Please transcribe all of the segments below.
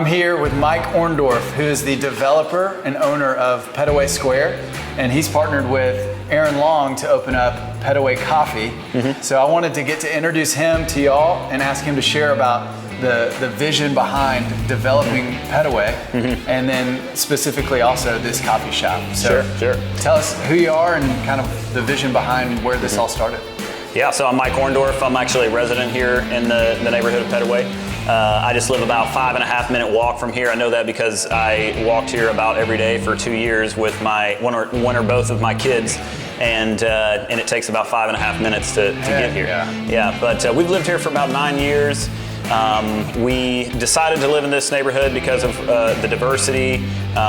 I'm here with Mike Orndorf, who is the developer and owner of Pettaway Square, and he's partnered with Aaron Long to open up Pettaway Coffee. So I wanted to get to introduce him to y'all and ask him to share about the vision behind developing Pettaway, and then specifically also this coffee shop. So Sure. Tell us who you are and kind of the vision behind where this all started. Yeah, so I'm Mike Orndorf. I'm actually a resident here in the neighborhood of Pettaway. I just live about 5.5 minute walk from here. I know that because I walked here about every day for 2 years with my one or both of my kids, and it takes about 5.5 minutes to get here. Yeah, but we've lived here for about 9 years. We decided to live in this neighborhood because of the diversity,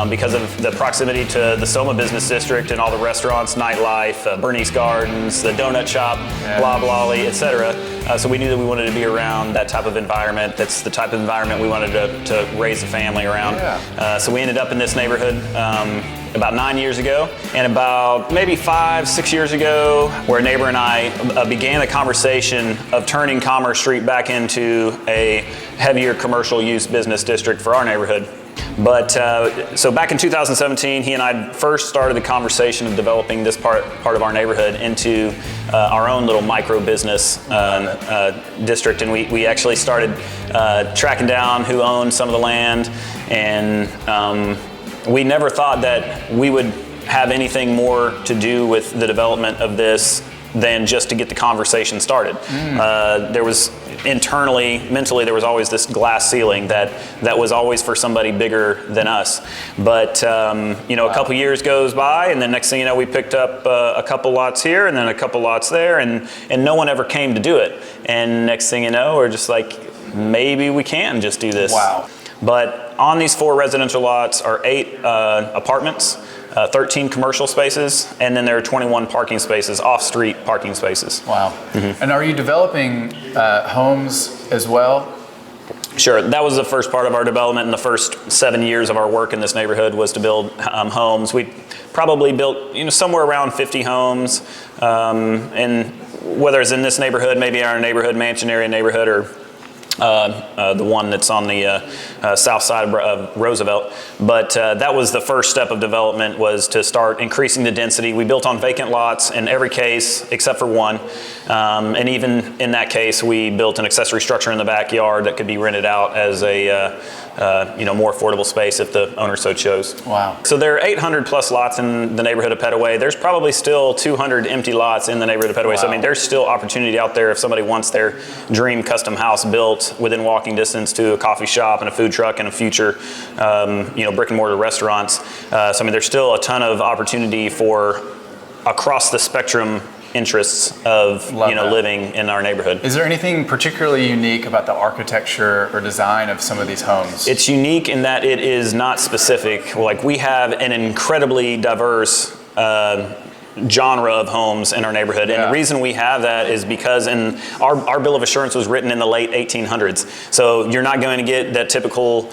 because of the proximity to the SoMa business district and all the restaurants, nightlife, Bernie's Gardens, the donut shop, blah blah, etc. So we knew that we wanted to be around that type of environment. That's the type of environment we wanted to raise a family around. So we ended up in this neighborhood about 9 years ago, and about maybe 5-6 years ago, where a neighbor and I began a conversation of turning Commerce Street back into a heavier commercial use business district for our neighborhood. But so back in 2017, he and I first started the conversation of developing this part of our neighborhood into our own little micro business district, and we actually started tracking down who owned some of the land, and we never thought that we would have anything more to do with the development of this than just to get the conversation started. There was internally, mentally, there was always this glass ceiling that was always for somebody bigger than us. But a couple years goes by, and then next thing you know, we picked up a couple lots here and then a couple lots there, and no one ever came to do it. And next thing you know, we're just like, maybe we can just do this. Wow. But on these 4 residential lots are 8 apartments, 13 commercial spaces, and then there are 21 parking spaces, off-street parking spaces. Wow. And are you developing homes as well? Sure, that was the first part of our development, and the first 7 years of our work in this neighborhood was to build homes. We probably built somewhere around 50 homes, and whether it's in this neighborhood, maybe our neighborhood, Mansion area neighborhood, or the one that's on the south side of Roosevelt. But that was the first step of development, was to start increasing the density. We built on vacant lots in every case except for one. And even in that case, we built an accessory structure in the backyard that could be rented out as a more affordable space if the owner so chose. Wow. So there are 800 plus lots in the neighborhood of Pettaway. There's probably still 200 empty lots in the neighborhood of Pettaway. Wow. So I mean, there's still opportunity out there if somebody wants their dream custom house built within walking distance to a coffee shop and a food truck and a future brick and mortar restaurants. So I mean, there's still a ton of opportunity for across the spectrum interests of living in our neighborhood. Is there anything particularly unique about the architecture or design of some of these homes? It's unique in that it is not specific. Like, we have an incredibly diverse genre of homes in our neighborhood, and the reason we have that is because our bill of assurance was written in the late 1800s. So you're not going to get that typical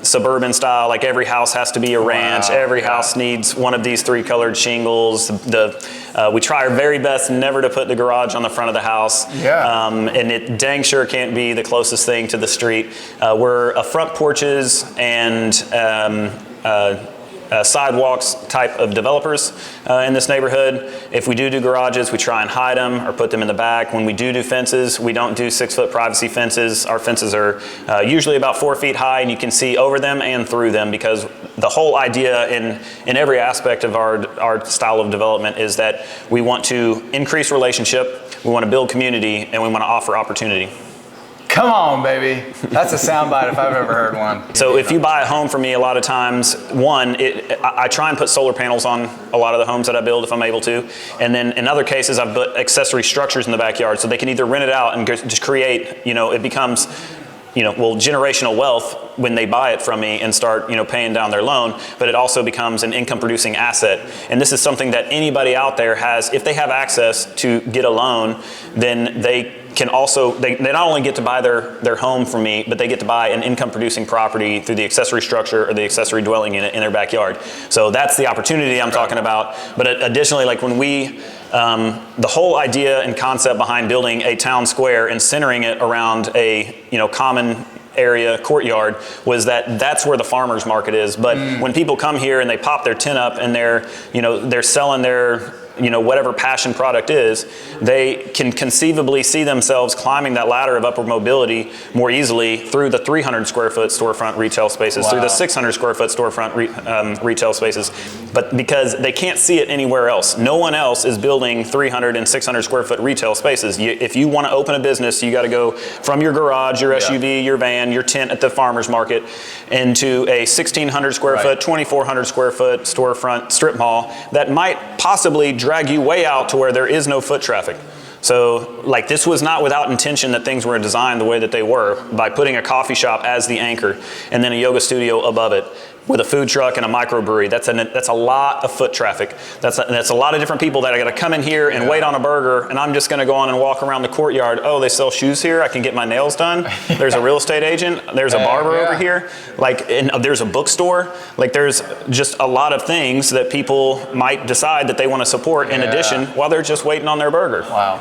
suburban style, like every house has to be a ranch, every house needs one of these 3 colored shingles. We try our very best never to put the garage on the front of the house, and it dang sure can't be the closest thing to the street. We're a front porches and sidewalks type of developers in this neighborhood. If we do garages, we try and hide them or put them in the back. When we do fences, we don't do 6-foot privacy fences. Our fences are usually about 4 feet high, and you can see over them and through them, because the whole idea in every aspect of our style of development is that we want to increase relationship, we want to build community, and we want to offer opportunity. Come on, baby. That's a soundbite if I've ever heard one. So if you buy a home from me, a lot of times, I try and put solar panels on a lot of the homes that I build if I'm able to. And then in other cases, I've put accessory structures in the backyard, so they can either rent it out and just create, it becomes, generational wealth when they buy it from me and start, paying down their loan, but it also becomes an income producing asset. And this is something that anybody out there has. If they have access to get a loan, then they can also, they not only get to buy their home from me, but they get to buy an income producing property through the accessory structure or the accessory dwelling unit in their backyard. So that's the opportunity I'm talking about. But additionally, like when we, the whole idea and concept behind building a town square and centering it around a common area, courtyard, was that's where the farmers market is. But when people come here and they pop their tent up and they're selling their whatever passion product is, they can conceivably see themselves climbing that ladder of upward mobility more easily through the 300 square foot storefront retail spaces, through the 600 square foot storefront retail spaces. But because they can't see it anywhere else. No one else is building 300 and 600 square foot retail spaces. If you want to open a business, you got to go from your garage, your SUV, your van, your tent at the farmer's market into a 1,600 square foot, 2,400 square foot storefront strip mall that might possibly drag you way out to where there is no foot traffic. So like this was not without intention that things were designed the way that they were, by putting a coffee shop as the anchor and then a yoga studio above it with a food truck and a microbrewery. That's a lot of foot traffic. That's a lot of different people that are gonna come in here and wait on a burger, and I'm just gonna go on and walk around the courtyard. Oh, they sell shoes here, I can get my nails done. There's a real estate agent, there's a barber over here, and there's a bookstore. Like there's just a lot of things that people might decide that they wanna support in addition while they're just waiting on their burger. Wow.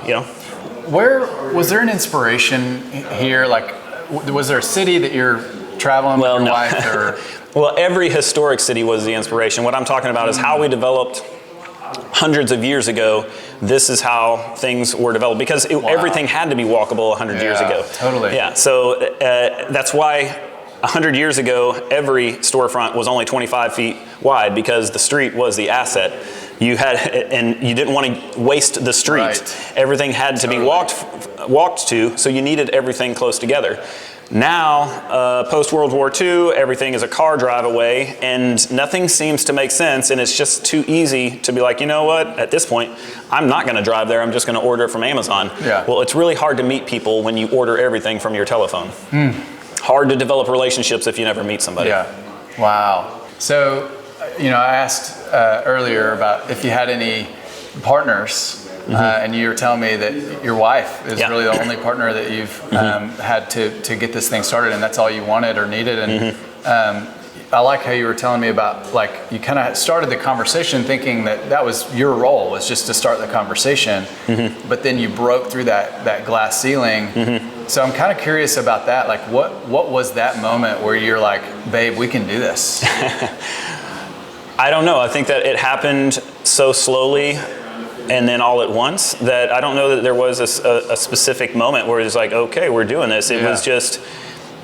Where was there an inspiration here? Like, was there a city that you're traveling with your wife? Or? Well, every historic city was the inspiration. What I'm talking about is how we developed hundreds of years ago. This is how things were developed, because everything had to be walkable 100 years ago. Totally. Yeah, so that's why 100 years ago, every storefront was only 25 feet wide, because the street was the asset. You didn't want to waste the street. Right. Everything had to be walked to, so you needed everything close together. Now, post-World War II, everything is a car drive away, and nothing seems to make sense, and it's just too easy to be like, you know what, at this point, I'm not going to drive there, I'm just going to order it from Amazon. Yeah. Well, it's really hard to meet people when you order everything from your telephone. Hard to develop relationships if you never meet somebody. Yeah. Wow. So, I asked earlier about if you had any partners. And you were telling me that your wife is really the only partner that you've had to get this thing started, and that's all you wanted or needed. And I like how you were telling me about, like, you kind of started the conversation thinking that was your role, was just to start the conversation, but then you broke through that glass ceiling. So I'm kind of curious about that. Like, what was that moment where you're like, babe, we can do this? I don't know. I think that it happened so slowly and then all at once that I don't know that there was a specific moment where it was like, okay, we're doing this. It was just,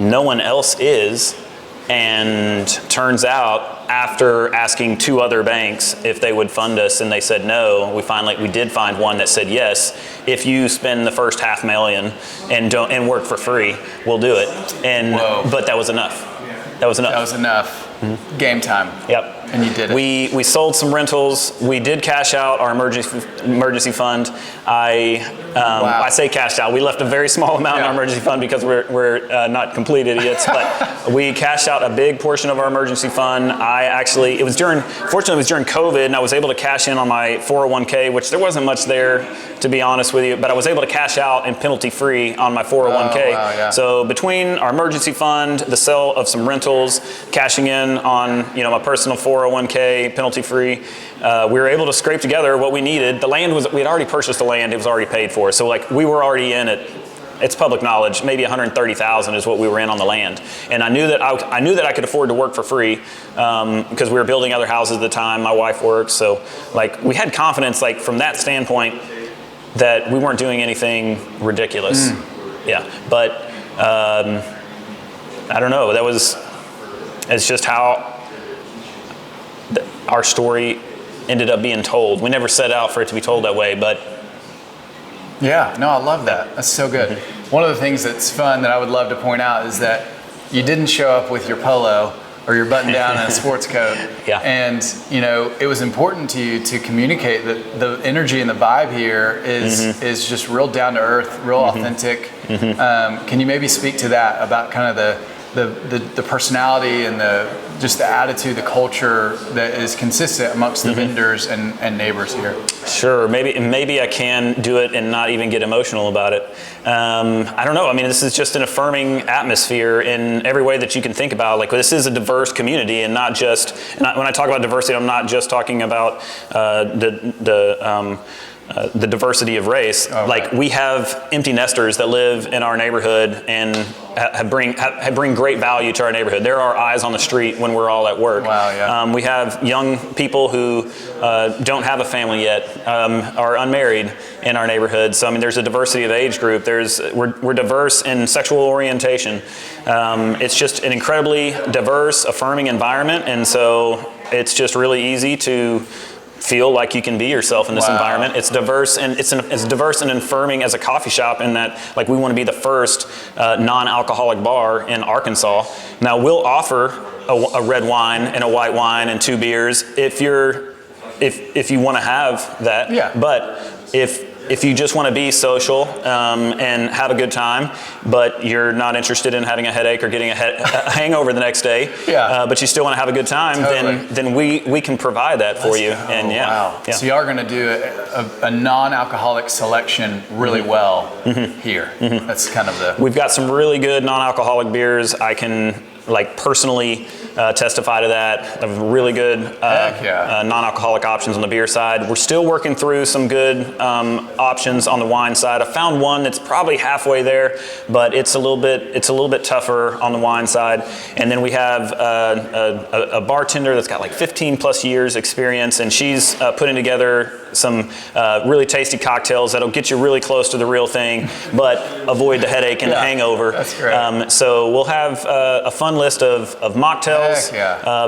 no one else is. And turns out, after asking 2 other banks if they would fund us and they said no, we did find one that said yes. If you spend the first $500,000 and work for free, we'll do it. But that was enough. That was enough. Game time. Yep. And you did it. We sold some rentals. We did cash out our emergency fund. I say cashed out. We left a very small amount in our emergency fund because we're not complete idiots. But we cashed out a big portion of our emergency fund. Fortunately, it was during COVID, and I was able to cash in on my 401k, which there wasn't much there, to be honest with you. But I was able to cash out and penalty free on my 401k. So between our emergency fund, the sale of some rentals, cashing in on my personal 401k penalty free, we were able to scrape together what we needed. The land we had already purchased the land; it was already paid for. So we were already in it. It's public knowledge. Maybe $130,000 is what we were in on the land, and I knew that I could afford to work for free because we were building other houses at the time. My wife works, so we had confidence from that standpoint that we weren't doing anything ridiculous. Yeah, but I don't know. It's just how our story ended up being told. We never set out for it to be told that way, but. Yeah, no, I love that. That's so good. One of the things that's fun that I would love to point out is that you didn't show up with your polo or your button down and a sports coat. Yeah. And, it was important to you to communicate that the energy and the vibe here is just real down to earth, real authentic. Can you maybe speak to that, about kind of the personality and just the attitude, the culture that is consistent amongst the vendors and neighbors here? Sure. Maybe I can do it and not even get emotional about it. I don't know. I mean, this is just an affirming atmosphere in every way that you can think about. This is a diverse community, and not just. When I talk about diversity, I'm not just talking about the diversity of race. Oh, like right. we have empty nesters that live in our neighborhood and bring great value to our neighborhood. There are eyes on the street when we're all at work. Wow, yeah. We have young people who don't have a family yet, are unmarried in our neighborhood. So I mean, there's a diversity of age group. We're diverse in sexual orientation. It's just an incredibly diverse, affirming environment, and so it's just really easy to feel like you can be yourself in this environment. It's diverse, and it's diverse and affirming as a coffee shop in that, like, we want to be the first non-alcoholic bar in Arkansas. Now we'll offer a red wine and a white wine and 2 beers if you want to have that. Yeah. But if you just want to be social and have a good time, but you're not interested in having a headache or getting a hangover the next day, but you still want to have a good time, then we can provide that for you. And wow. So you are going to do a non-alcoholic selection really well here. That's kind of the... We've got some really good non-alcoholic beers. I can personally testify to that. Of really good non-alcoholic options on the beer side. We're still working through some good options on the wine side. I found one that's probably halfway there, but it's a little bit tougher on the wine side. And then we have a bartender that's got like 15 plus years experience, and she's putting together some really tasty cocktails that'll get you really close to the real thing, but avoid the headache and the hangover. That's great. So we'll have a fun list of mocktails,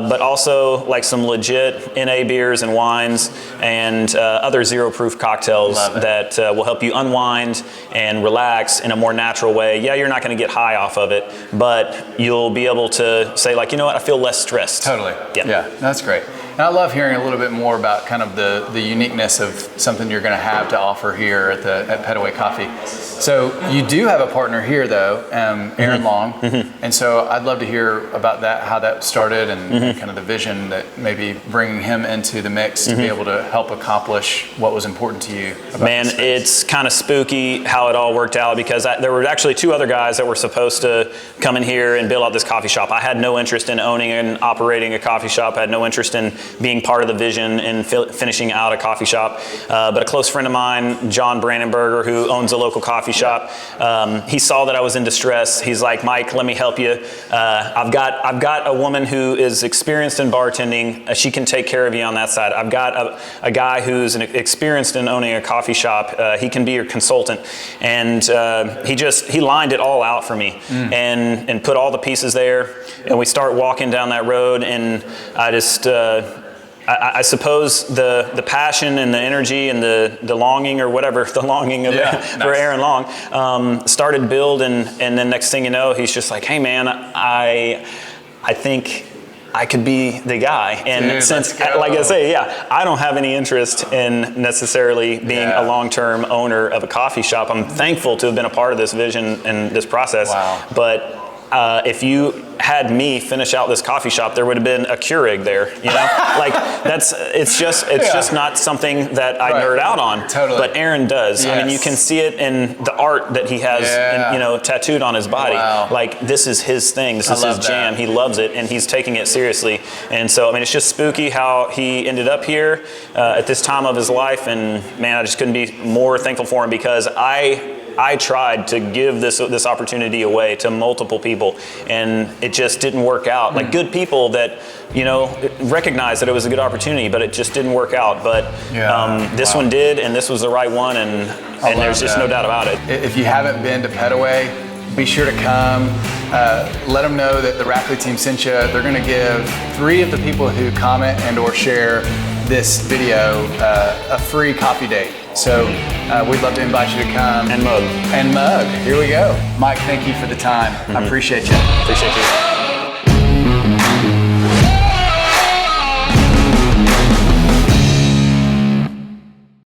but also like some legit NA beers and wines and other zero proof cocktails that will help you unwind and relax in a more natural way. Yeah, you're not going to get high off of it, but you'll be able to say, like, you know what, I feel less stressed. Totally. Yeah, that's great. And I love hearing a little bit more about kind of the uniqueness of something you're going to have to offer here at Pettaway Coffee. So you do have a partner here, though, Aaron Long, and so I'd love to hear about that, how that started, and kind of the vision that maybe bringing him into the mix to be able to help accomplish what was important to you. Man, it's kind of spooky how it all worked out, because there were actually 2 other guys that were supposed to come in here and build out this coffee shop. I had no interest in owning and operating a coffee shop. I had no interest in being part of the vision and finishing out a coffee shop. But a close friend of mine, John Brandenberger, who owns a local coffee shop, he saw that I was in distress. He's like, Mike, let me help you. I've got a woman who is experienced in bartending. She can take care of you on that side. I've got a guy who's experienced in owning a coffee shop. He can be your consultant. And he lined it all out for me and put all the pieces there. And we start walking down that road, and I just... I suppose the passion and the energy and the longing, or whatever, the longing of for Aaron Long started build, and then next thing you know, he's just like, hey man, I think I could be the guy. And dude, since, like I say, I don't have any interest in necessarily being a long-term owner of a coffee shop. I'm thankful to have been a part of this vision and this process. Wow. But if you had me finish out this coffee shop, there would have been a Keurig there, you know? Like, it's just not something that I nerd out on. Totally. But Aaron does. Yes. I mean, you can see it in the art that he has, tattooed on his body. Wow. Like, this is his thing. This is his jam. He loves it, and he's taking it seriously. And so, I mean, it's just spooky how he ended up here at this time of his life. And man, I just couldn't be more thankful for him, because I tried to give this opportunity away to multiple people, and it just didn't work out. Like, good people that, recognized that it was a good opportunity, but it just didn't work out. But this one did, and this was the right one, and there's just no doubt about it. If you haven't been to Pettaway, be sure to come. Let them know that the Rackley team sent you. They're going to give 3 of the people who comment and or share this video a free coffee date. So we'd love to invite you to come. And mug. Here we go. Mike, thank you for the time. I appreciate you. Appreciate you.